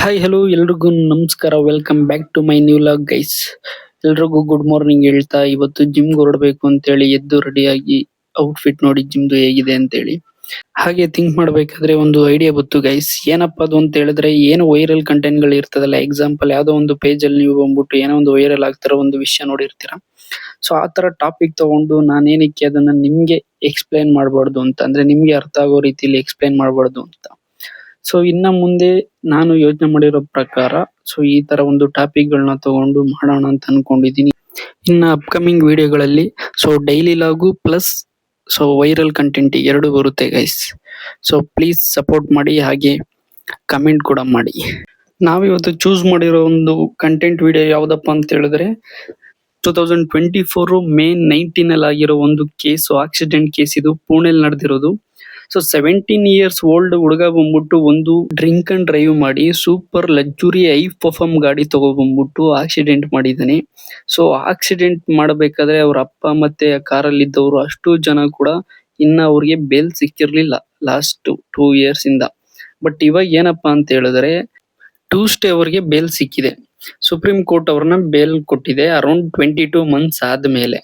Hi hello ಎಲ್ರಿಗೂ ನಮಸ್ಕಾರ. Welcome back to my new vlog guys. ಎಲ್ರಿಗೂ ಗುಡ್ ಮಾರ್ನಿಂಗ್ ಹೇಳ್ತಾ ಇವತ್ತು ಜಿಮ್ಗೆ ಹೊರಡಬೇಕು ಅಂತೇಳಿ ಎದ್ದು ರೆಡಿಯಾಗಿ ಔಟ್ಫಿಟ್ ನೋಡಿ ಜಿಮ್ದು ಹೇಗಿದೆ ಅಂತೇಳಿ ಹಾಗೆ ಥಿಂಕ್ ಮಾಡ್ಬೇಕಾದ್ರೆ ಒಂದು ಐಡಿಯಾ ಬಂತು ಗೈಸ್. ಏನಪ್ಪಾ ಅದು ಅಂತ ಹೇಳಿದ್ರೆ, ಏನು ವೈರಲ್ ಕಂಟೆಂಟ್ ಗಳು ಇರ್ತದಲ್ಲ, ಎಕ್ಸಾಂಪಲ್ ಯಾವ್ದೋ ಒಂದು ಪೇಜ್ ಅಲ್ಲಿ ನೀವು ಬಂದ್ಬಿಟ್ಟು ಏನೋ ಒಂದು ವೈರಲ್ ಆಗ್ತಿರೋ ಒಂದು ವಿಷಯ ನೋಡಿರ್ತೀರಾ. ಸೊ ಆ ತರ ಟಾಪಿಕ್ ತಗೊಂಡು ನಾನೇನಕ್ಕೆ ಅದನ್ನ ನಿಮ್ಗೆ ಎಕ್ಸ್ಪ್ಲೈನ್ ಮಾಡಬಾರ್ದು ಅಂತ, ಅಂದ್ರೆ ನಿಮ್ಗೆ ಅರ್ಥ ಆಗೋ ರೀತಿಯಲ್ಲಿ ಎಕ್ಸ್ಪ್ಲೈನ್ ಮಾಡಬಾರ್ದು ಅಂತ. ಸೊ ಇನ್ನ ಮುಂದೆ ನಾನು ಯೋಚನೆ ಮಾಡಿರೋ ಪ್ರಕಾರ ಸೊ ಈ ತರ ಒಂದು ಟಾಪಿಕ್ ಗಳನ್ನ ತಗೊಂಡು ಮಾಡೋಣ ಅಂತ ಅನ್ಕೊಂಡಿದೀನಿ. ಇನ್ನ ಅಪ್ಕಮಿಂಗ್ ವಿಡಿಯೋಗಳಲ್ಲಿ so daily log plus so viral content ಎರಡು ಬರುತ್ತೆ ಗೈಸ್. ಸೊ ಪ್ಲೀಸ್ ಸಪೋರ್ಟ್ ಮಾಡಿ, ಹಾಗೆ ಕಮೆಂಟ್ ಕೂಡ ಮಾಡಿ. ನಾವಿವತ್ತು ಚೂಸ್ ಮಾಡಿರೋ ಒಂದು ಕಂಟೆಂಟ್ ವಿಡಿಯೋ ಯಾವ್ದಪ್ಪ ಅಂತ ಹೇಳಿದ್ರೆ 2024 ಮೇ 19 ಅಲ್ಲಿ ಆಗಿರೋ ಒಂದು ಕೇಸು, ಆಕ್ಸಿಡೆಂಟ್ ಕೇಸ್. ಇದು ಪುಣೆಲ್ ನಡೆದಿರೋದು. ಸೊ 17 ಇಯರ್ಸ್ ಓಲ್ಡ್ ಹುಡುಗ ಬಂದ್ಬಿಟ್ಟು ಒಂದು ಡ್ರಿಂಕ್ ಅಂಡ್ ಡ್ರೈವ್ ಮಾಡಿ ಸೂಪರ್ ಲಕ್ಸುರಿ ಐ ಪರ್ಫಾರ್ಮ್ ಗಾಡಿ ತಗೊಬಂದ್ಬಿಟ್ಟು ಆಕ್ಸಿಡೆಂಟ್ ಮಾಡಿದ್ದಾನೆ. ಸೊ ಆಕ್ಸಿಡೆಂಟ್ ಮಾಡಬೇಕಾದ್ರೆ ಅವ್ರ ಅಪ್ಪ ಮತ್ತೆ ಕಾರಲ್ಲಿ ಇದ್ದವರು ಅಷ್ಟು ಜನ ಕೂಡ ಇನ್ನ ಅವ್ರಿಗೆ ಬೇಲ್ ಸಿಕ್ಕಿರ್ಲಿಲ್ಲ ಲಾಸ್ಟ್ 2 ಇಯರ್ಸ್ ಇಂದ. ಬಟ್ ಇವಾಗ ಏನಪ್ಪಾ ಅಂತ ಹೇಳಿದ್ರೆ ಟ್ಯೂಸ್ಡೇ ಅವ್ರಿಗೆ ಬೇಲ್ ಸಿಕ್ಕಿದೆ. ಸುಪ್ರೀಂ ಕೋರ್ಟ್ ಅವ್ರನ್ನ ಬೇಲ್ ಕೊಟ್ಟಿದೆ ಅರೌಂಡ್ 22 ಮಂತ್ಸ್ ಆದ್ಮೇಲೆ.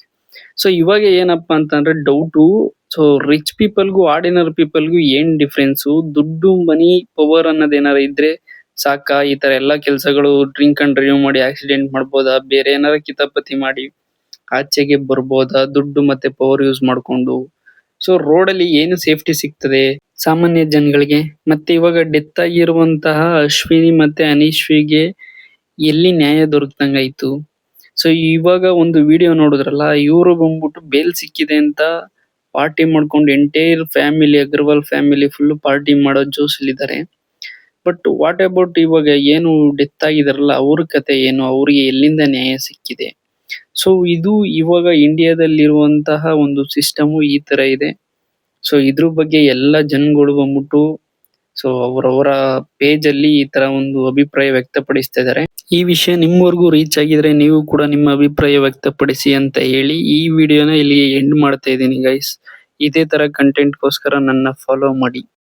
ಸೊ ಇವಾಗ ಏನಪ್ಪಾ ಅಂತಂದ್ರೆ ಡೌಟು, ಸೊ ರಿಚ್ ಪೀಪಲ್ಗೂ ಆರ್ಡಿನರಿ ಪೀಪಲ್ಗೂ ಏನ್ ಡಿಫ್ರೆನ್ಸು? ದುಡ್ಡು, ಮನಿ, ಪವರ್ ಅನ್ನೋದೇನಾರ ಇದ್ರೆ ಸಾಕಾ ಈ ತರ ಎಲ್ಲಾ ಕೆಲ್ಸಗಳು? ಡ್ರಿಂಕ್ ಅಂಡ್ ಡ್ರೈವ್ ಮಾಡಿ ಆಕ್ಸಿಡೆಂಟ್ ಮಾಡ್ಬೋದಾ? ಬೇರೆ ಏನಾರ ಕಿತಾಪತಿ ಮಾಡಿ ಆಚೆಗೆ ಬರ್ಬೋದಾ ದುಡ್ಡು ಮತ್ತೆ ಪವರ್ ಯೂಸ್ ಮಾಡ್ಕೊಂಡು? ಸೊ ರೋಡ್ ಅಲ್ಲಿ ಏನು ಸೇಫ್ಟಿ ಸಿಗ್ತದೆ ಸಾಮಾನ್ಯ ಜನಗಳಿಗೆ? ಮತ್ತೆ ಇವಾಗ ಡೆತ್ ಆಗಿರುವಂತಹ ಅಶ್ವಿನಿ ಮತ್ತೆ ಅನೀಶ್ವಿಗೆ ಎಲ್ಲಿ ನ್ಯಾಯ ದೊರಕದಂಗಾಯ್ತು? ಸೊ ಇವಾಗ ಒಂದು ವಿಡಿಯೋ ನೋಡಿದ್ರಲ್ಲ, ಇವರು ಬಂದ್ಬಿಟ್ಟು ಬೇಲ್ ಸಿಕ್ಕಿದೆ ಅಂತ ಪಾರ್ಟಿ ಮಾಡ್ಕೊಂಡು entire family, Agarwal family full party ಮಾಡೋ ಜೋಶಲ್ಲಿದ್ದಾರೆ. ಬಟ್ ವಾಟ್ ಅಬೌಟ್ ಇವಾಗ ಏನು ಡೆತ್ ಆಗಿದಾರಲ್ಲ, ಅವ್ರ ಕತೆ ಏನು? ಅವ್ರಿಗೆ ಎಲ್ಲಿಂದ ನ್ಯಾಯ ಸಿಕ್ಕಿದೆ? ಸೊ ಇದು ಇವಾಗ ಇಂಡಿಯಾದಲ್ಲಿರುವಂತಹ ಒಂದು ಸಿಸ್ಟಮು ಈ ತರ ಇದೆ. ಸೊ ಇದ್ರ ಬಗ್ಗೆ ಎಲ್ಲ ಜನಗಳು ಬಂದ್ಬಿಟ್ಟು ಸೊ ಅವರವರ ಪೇಜ್ ಅಲ್ಲಿ ಈ ತರ ಒಂದು ಅಭಿಪ್ರಾಯ ವ್ಯಕ್ತಪಡಿಸ್ತಾ ಇದ್ದಾರೆ. ಈ ವಿಷಯ ನಿಮ್ಮವರೆಗೂ ರೀಚ್ ಆಗಿದ್ರೆ ನೀವು ಕೂಡ ನಿಮ್ಮ ಅಭಿಪ್ರಾಯ ವ್ಯಕ್ತಪಡಿಸಿ ಅಂತ ಹೇಳಿ ಈ ವಿಡಿಯೋನ ಇಲ್ಲಿಗೆ ಎಂಡ್ ಮಾಡ್ತಾ ಇದ್ದೀನಿ ಗೈಸ್. ಇದೇ ತರ ಕಂಟೆಂಟ್ಗೋಸ್ಕರ ನನ್ನ ಫಾಲೋ ಮಾಡಿ.